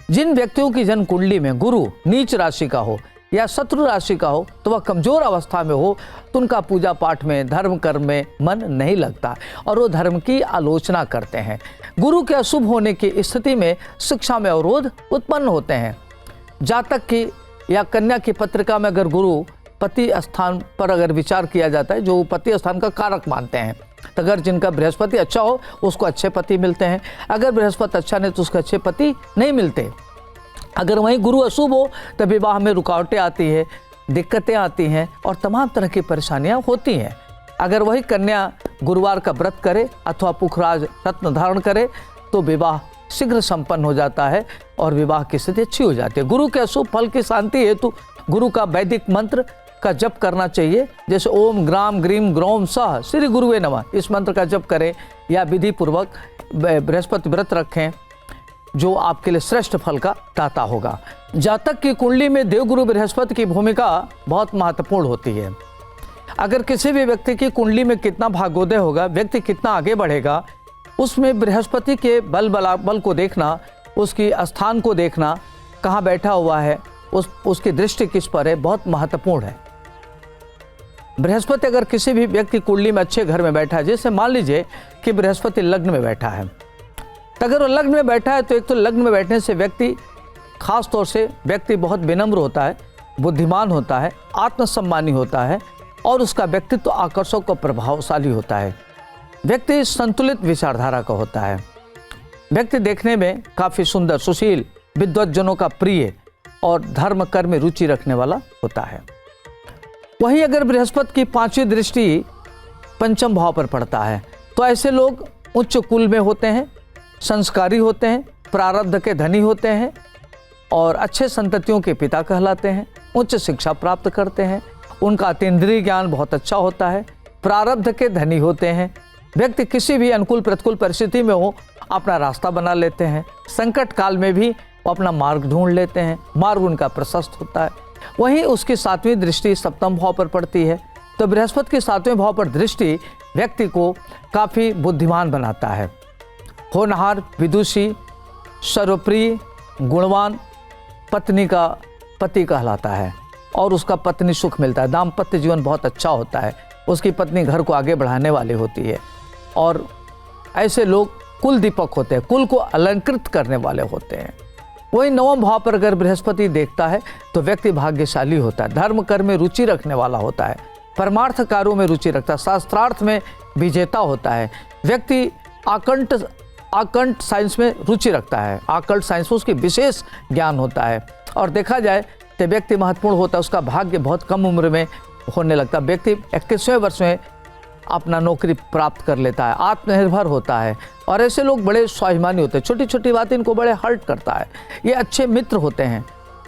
जिन व्यक्तियों की जन्म कुंडली में गुरु नीच राशि का हो या शत्रु राशि का हो, तो वह कमजोर अवस्था में हो, तो उनका पूजा पाठ में, धर्म कर्म में मन नहीं लगता और वो धर्म की आलोचना करते हैं। गुरु के अशुभ होने की स्थिति में शिक्षा में अवरोध उत्पन्न होते हैं। जातक की या कन्या की पत्रिका में अगर गुरु पति स्थान पर अगर विचार किया जाता है, जो पति स्थान का कारक मानते हैं, तो अगर जिनका बृहस्पति अच्छा हो उसको अच्छे पति मिलते हैं, अगर बृहस्पति अच्छा नहीं तो उसको अच्छे पति नहीं मिलते। अगर वहीं गुरु अशुभ हो तो विवाह में रुकावटें आती है, दिक्कतें आती हैं और तमाम तरह की परेशानियां होती हैं। अगर वही कन्या गुरुवार का व्रत करे अथवा पुखराज रत्न धारण करे तो विवाह शीघ्र संपन्न हो जाता है और विवाह की स्थिति अच्छी हो जाती है। गुरु के अशुभ फल की शांति हेतु गुरु का वैदिक मंत्र का जप करना चाहिए, जैसे ओम ग्राम ग्रीम ग्रोम सह श्री गुरुवे नमः, इस मंत्र का जप करें या विधि पूर्वक बृहस्पति व्रत रखें, जो आपके लिए श्रेष्ठ फल का दाता होगा। जातक की कुंडली में देवगुरु बृहस्पति की भूमिका बहुत महत्वपूर्ण होती है। अगर किसी भी व्यक्ति की कुंडली में कितना भाग्योदय होगा, व्यक्ति कितना आगे बढ़ेगा, उसमें बृहस्पति के बल को देखना, उसकी स्थान को देखना, कहाँ बैठा हुआ है, उसकी दृष्टि किस पर है, बहुत महत्वपूर्ण है। बृहस्पति अगर किसी भी व्यक्ति कुंडली में अच्छे घर में बैठा है, जैसे मान लीजिए कि बृहस्पति लग्न में बैठा है, तो अगर वो लग्न में बैठा है तो एक तो लग्न में बैठने से व्यक्ति, खास तौर से व्यक्ति बहुत विनम्र होता है, बुद्धिमान होता है, आत्मसम्मानी होता है और उसका व्यक्तित्व आकर्षक और प्रभावशाली होता है। व्यक्ति संतुलित विचारधारा का होता है। व्यक्ति देखने में काफ़ी सुंदर, सुशील, विद्वज्जनों का प्रिय और धर्म कर्म में रुचि रखने वाला होता है। वहीं अगर बृहस्पति की 5वीं दृष्टि पंचम भाव पर पड़ता है तो ऐसे लोग उच्च कुल में होते हैं, संस्कारी होते हैं, प्रारब्ध के धनी होते हैं और अच्छे संततियों के पिता कहलाते हैं, उच्च शिक्षा प्राप्त करते हैं, उनका अतीन्द्रिय ज्ञान बहुत अच्छा होता है, प्रारब्ध के धनी होते हैं। व्यक्ति किसी भी अनुकूल प्रतिकूल परिस्थिति में हो अपना रास्ता बना लेते हैं, संकट काल में भी वो अपना मार्ग ढूंढ लेते हैं, मार्ग उनका प्रशस्त होता है। वहीं उसकी 7वीं दृष्टि सप्तम भाव पर पड़ती है, तो बृहस्पति की 7वें भाव पर दृष्टि व्यक्ति को काफ़ी बुद्धिमान बनाता है, होनहार, विदुषी, सर्वप्रिय, गुणवान पत्नी का पति कहलाता है और उसका पत्नी सुख मिलता है। दाम्पत्य जीवन बहुत अच्छा होता है, उसकी पत्नी घर को आगे बढ़ाने वाली होती है और ऐसे लोग कुल दीपक होते हैं, कुल को अलंकृत करने वाले होते हैं। वही 9वें भाव पर अगर बृहस्पति देखता है तो व्यक्ति भाग्यशाली होता है, धर्म कर्म में रुचि रखने वाला होता है, परमार्थ कार्यों में रुचि रखता है, शास्त्रार्थ में विजेता होता है। व्यक्ति आकंठ साइंस में रुचि रखता है, आकल्ट साइंस में उसकी विशेष ज्ञान होता है और देखा जाए तो व्यक्ति महत्वपूर्ण होता है, उसका भाग्य बहुत कम उम्र में होने लगता है। व्यक्ति 21वें वर्ष में अपना नौकरी प्राप्त कर लेता है, आत्मनिर्भर होता है और ऐसे लोग बड़े स्वाभिमानी होते हैं, छोटी छोटी बातें इनको बड़े हर्ट करता है। ये अच्छे मित्र होते हैं,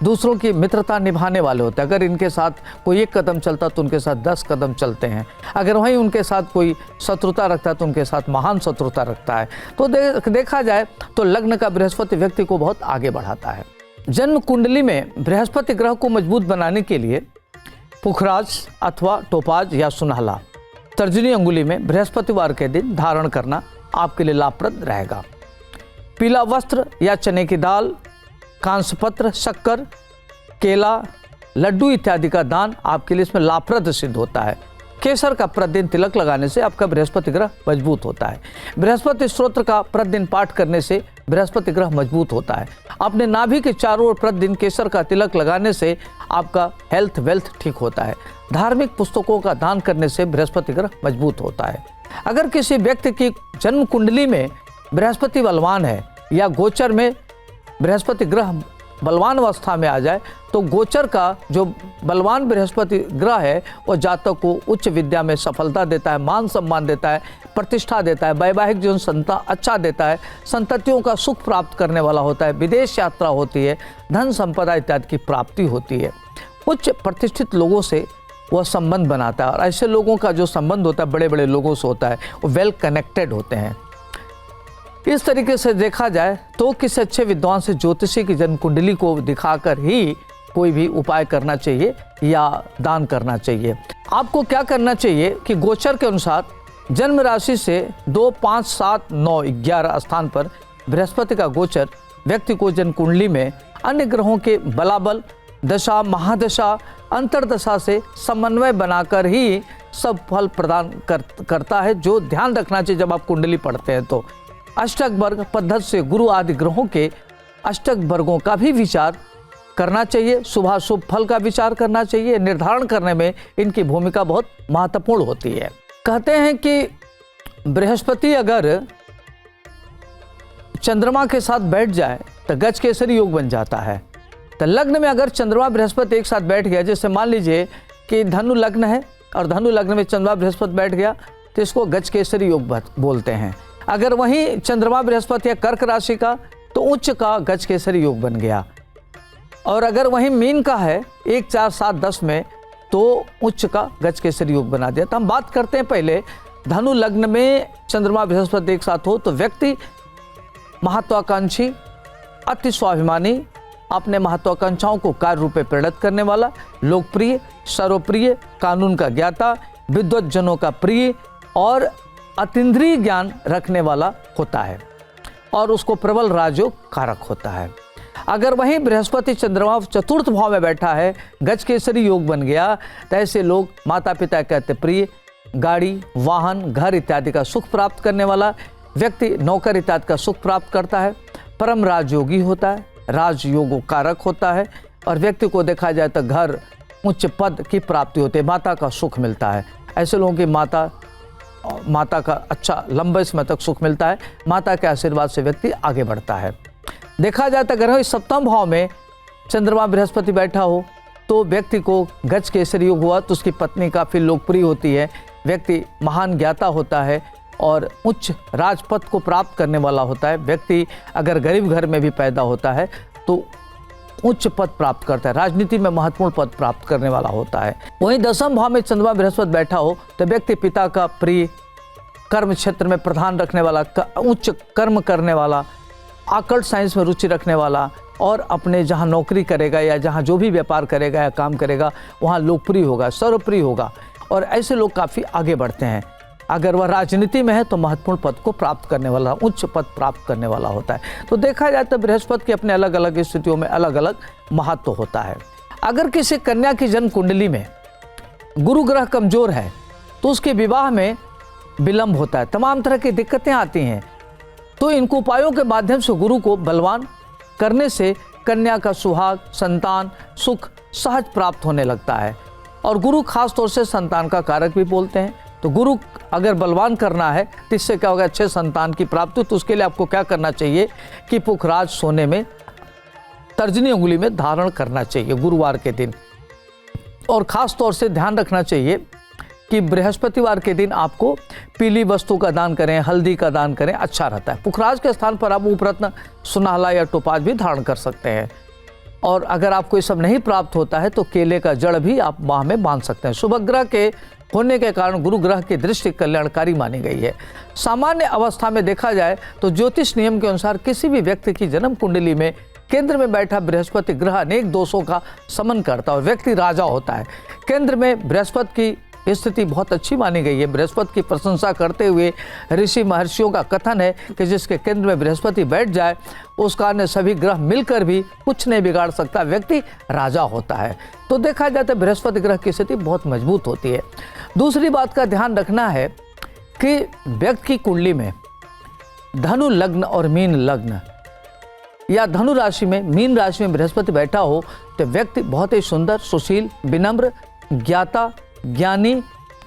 दूसरों की मित्रता निभाने वाले होते हैं। अगर इनके साथ कोई 1 कदम चलता तो उनके साथ 10 कदम चलते हैं, अगर वहीं उनके साथ कोई शत्रुता रखता है तो उनके साथ महान शत्रुता रखता है। तो देखा जाए तो लग्न का बृहस्पति व्यक्ति को बहुत आगे बढ़ाता है। जन्म कुंडली में बृहस्पति ग्रह को मजबूत बनाने के लिए पुखराज अथवा टोपाज या सुनहला तर्जनी अंगुली में बृहस्पतिवार के दिन धारण करना आपके लिए लाभप्रद रहेगा। पीला वस्त्र या चने की दाल, कांसपत्र, शक्कर, केला, लड्डू इत्यादि का दान आपके लिए इसमें लाभप्रद सिद्ध होता है। केसर का प्रतिदिन तिलक लगाने से आपका बृहस्पति ग्रह मजबूत होता है। बृहस्पति स्तोत्र का प्रतिदिन पाठ करने से बृहस्पति ग्रह मजबूत होता है। अपने नाभि के चारों ओर प्रतिदिन केसर का तिलक लगाने से आपका हेल्थ वेल्थ ठीक होता है। धार्मिक पुस्तकों का दान करने से बृहस्पति ग्रह मजबूत होता है। अगर किसी व्यक्ति की जन्म कुंडली में बृहस्पति बलवान है या गोचर में बृहस्पति ग्रह बलवान अवस्था में आ जाए तो गोचर का जो बलवान बृहस्पति ग्रह है वो जातक को उच्च विद्या में सफलता देता है, मान सम्मान देता है, प्रतिष्ठा देता है, वैवाहिक जीवन अच्छा देता है, संततियों का सुख प्राप्त करने वाला होता है, विदेश यात्रा होती है, धन संपदा इत्यादि की प्राप्ति होती है। उच्च प्रतिष्ठित लोगों से वह संबंध बनाता है और ऐसे लोगों का जो संबंध होता है बड़े बड़े लोगों से होता है, वो वेल कनेक्टेड होते हैं। इस तरीके से देखा जाए तो किसी अच्छे विद्वान से ज्योतिषी की जन्म कुंडली को दिखाकर ही कोई भी उपाय करना चाहिए या दान करना चाहिए। आपको क्या करना चाहिए कि गोचर के अनुसार जन्म राशि से 2, 5, 7, 9, 11 स्थान पर बृहस्पति का गोचर व्यक्ति को जन्म कुंडली में अन्य ग्रहों के बलाबल, दशा, महादशा, अंतरदशा से समन्वय बनाकर ही सब फल प्रदान करता है, जो ध्यान रखना चाहिए जब आप कुंडली पढ़ते हैं। तो अष्टक वर्ग पद्धति से गुरु आदि ग्रहों के अष्टक वर्गों का भी विचार करना चाहिए, शुभाशुभ फल का विचार करना चाहिए। निर्धारण करने में इनकी भूमिका बहुत महत्वपूर्ण होती है। कहते हैं कि बृहस्पति अगर चंद्रमा के साथ बैठ जाए तो गज केसरी योग बन जाता है। तो लग्न में अगर चंद्रमा बृहस्पति एक साथ बैठ गया, जैसे मान लीजिए कि धनु लग्न है और धनु लग्न में चंद्रमा बृहस्पति बैठ गया, तो इसको गज केसरी योग बोलते हैं। अगर वहीं चंद्रमा बृहस्पति या कर्क राशि का, तो उच्च का गज केसरी योग बन गया। और अगर वहीं मीन का है 1, 4, 7, 10 में, तो उच्च का गज केसरी योग बना दिया। तो हम बात करते हैं पहले धनु लग्न में चंद्रमा बृहस्पति एक साथ हो तो व्यक्ति महत्वाकांक्षी, अति स्वाभिमानी, अपने महत्वाकांक्षाओं को कार्य रूप में प्रेरित करने वाला, लोकप्रिय, सर्वप्रिय, कानून का ज्ञाता, विद्वत जनों का प्रिय और अतीन्द्रिय ज्ञान रखने वाला होता है और उसको प्रबल राजयोग कारक होता है। अगर वहीं बृहस्पति चंद्रमा चतुर्थ भाव में बैठा है, गज केसरी योग बन गया, तो ऐसे लोग माता पिता कहते प्रिय, गाड़ी, वाहन, घर इत्यादि का सुख प्राप्त करने वाला व्यक्ति, नौकर इत्यादि का सुख प्राप्त करता है, परम राजयोगी होता है, राजयोगो कारक होता है और व्यक्ति को देखा जाए तो घर, उच्च पद की प्राप्ति होती है, माता का सुख मिलता है। ऐसे लोगों की माता का अच्छा लंबे समय तक सुख मिलता है, माता के आशीर्वाद से व्यक्ति आगे बढ़ता है। देखा जाए तो अगर सप्तम भाव में चंद्रमा बृहस्पति बैठा हो तो व्यक्ति को गज केसरी योग हुआ, तो उसकी पत्नी काफ़ी लोकप्रिय होती है, व्यक्ति महान ज्ञाता होता है और उच्च राजपद को प्राप्त करने वाला होता है। व्यक्ति अगर गरीब घर में भी पैदा होता है तो उच्च पद प्राप्त करता है, राजनीति में महत्वपूर्ण पद प्राप्त करने वाला होता है। वहीं दसम भाव में चंद्रमा बृहस्पति बैठा हो तो व्यक्ति पिता का प्रिय, कर्म क्षेत्र में प्रधान रखने वाला, उच्च कर्म करने वाला, आकर्ट साइंस में रुचि रखने वाला और अपने जहाँ नौकरी करेगा या जहाँ जो भी व्यापार करेगा या काम करेगा वहाँ लोकप्रिय होगा, सर्वप्रिय होगा और ऐसे लोग काफ़ी आगे बढ़ते हैं। अगर वह राजनीति में है तो महत्वपूर्ण पद को प्राप्त करने वाला, उच्च पद प्राप्त करने वाला होता है। तो देखा जाए तो बृहस्पति की अपने अलग अलग स्थितियों में अलग अलग महत्व होता है। अगर किसी कन्या की जन्म कुंडली में गुरु ग्रह कमजोर है तो उसके विवाह में विलंब होता है, तमाम तरह की दिक्कतें आती हैं। तो इन उपायों के माध्यम से गुरु को बलवान करने से कन्या का सुहाग, संतान, सुख सहज प्राप्त होने लगता है। और गुरु खास तौर से संतान का कारक भी बोलते हैं। तो गुरु अगर बलवान करना है तो इससे क्या होगा, अच्छे संतान की प्राप्ति। तो उसके लिए आपको क्या करना चाहिए कि पुखराज सोने में तर्जनी उंगली में धारण करना चाहिए गुरुवार के दिन। और ख़ास तौर से ध्यान रखना चाहिए कि बृहस्पतिवार के दिन आपको पीली वस्तु का दान करें, हल्दी का दान करें, अच्छा रहता है। पुखराज के स्थान पर आप उपरत्न, सुनहला या टोपाज भी धारण कर सकते हैं। और अगर आपको ये सब नहीं प्राप्त होता है तो केले का जड़ भी आप बाह में बांध सकते हैं। शुभ ग्रह के होने के कारण गुरु ग्रह की दृष्टि कल्याणकारी मानी गई है। सामान्य अवस्था में देखा जाए तो ज्योतिष नियम के अनुसार किसी भी व्यक्ति की जन्म कुंडली में केंद्र में बैठा बृहस्पति ग्रह अनेक दोषों का समन करता है और व्यक्ति राजा होता है। केंद्र में बृहस्पति की स्थिति बहुत अच्छी मानी गई है। बृहस्पति की प्रशंसा करते हुए ऋषि महर्षियों का कथन है कि जिसके केंद्र में बृहस्पति बैठ जाए उसका अन्य सभी ग्रह मिलकर भी कुछ नहीं बिगाड़ सकता, व्यक्ति राजा होता है। तो देखा जाए तो बृहस्पति ग्रह की स्थिति बहुत मजबूत होती है। दूसरी बात का ध्यान रखना है कि व्यक्ति की कुंडली में धनु लग्न और मीन लग्न या धनु राशि में, मीन राशि में बृहस्पति बैठा हो तो व्यक्ति बहुत ही सुंदर, सुशील, विनम्र, ज्ञाता, ज्ञानी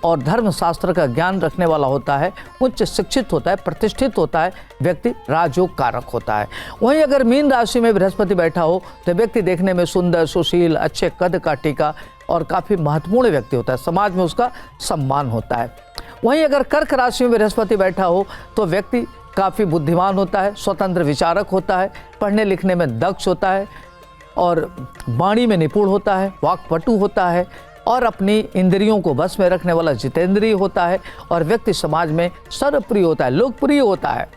और धर्मशास्त्र का ज्ञान रखने वाला होता है, उच्च शिक्षित होता है, प्रतिष्ठित होता है, व्यक्ति राजयोग कारक होता है। वहीं अगर मीन राशि में बृहस्पति बैठा हो तो व्यक्ति देखने में सुंदर, सुशील, अच्छे कद काठी का और काफ़ी महत्वपूर्ण व्यक्ति होता है, समाज में उसका सम्मान होता है। वहीं अगर कर्क राशि में बृहस्पति बैठा हो तो व्यक्ति काफ़ी बुद्धिमान होता है, स्वतंत्र विचारक होता है, पढ़ने लिखने में दक्ष होता है और वाणी में निपुण होता है, वाक्पटु होता है और अपनी इंद्रियों को बस में रखने वाला जितेंद्रिय होता है और व्यक्ति समाज में सर्वप्रिय होता है, लोकप्रिय होता है।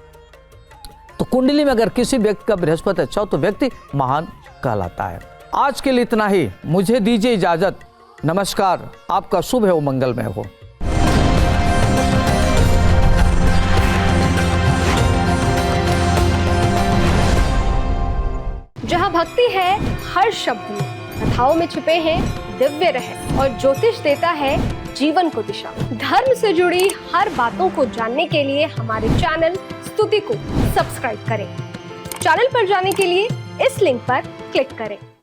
तो कुंडली में अगर किसी व्यक्ति का बृहस्पति अच्छा हो तो व्यक्ति महान कहलाता है। आज के लिए इतना ही, मुझे दीजिए इजाजत। नमस्कार। आपका शुभ है वो मंगलमय हो। भक्ति है हर शब्द में, कथाओं में छुपे हैं दिव्य रहस्य और ज्योतिष देता है जीवन को दिशा। धर्म से जुड़ी हर बातों को जानने के लिए हमारे चैनल स्तुति को सब्सक्राइब करें। चैनल पर जाने के लिए इस लिंक पर क्लिक करें।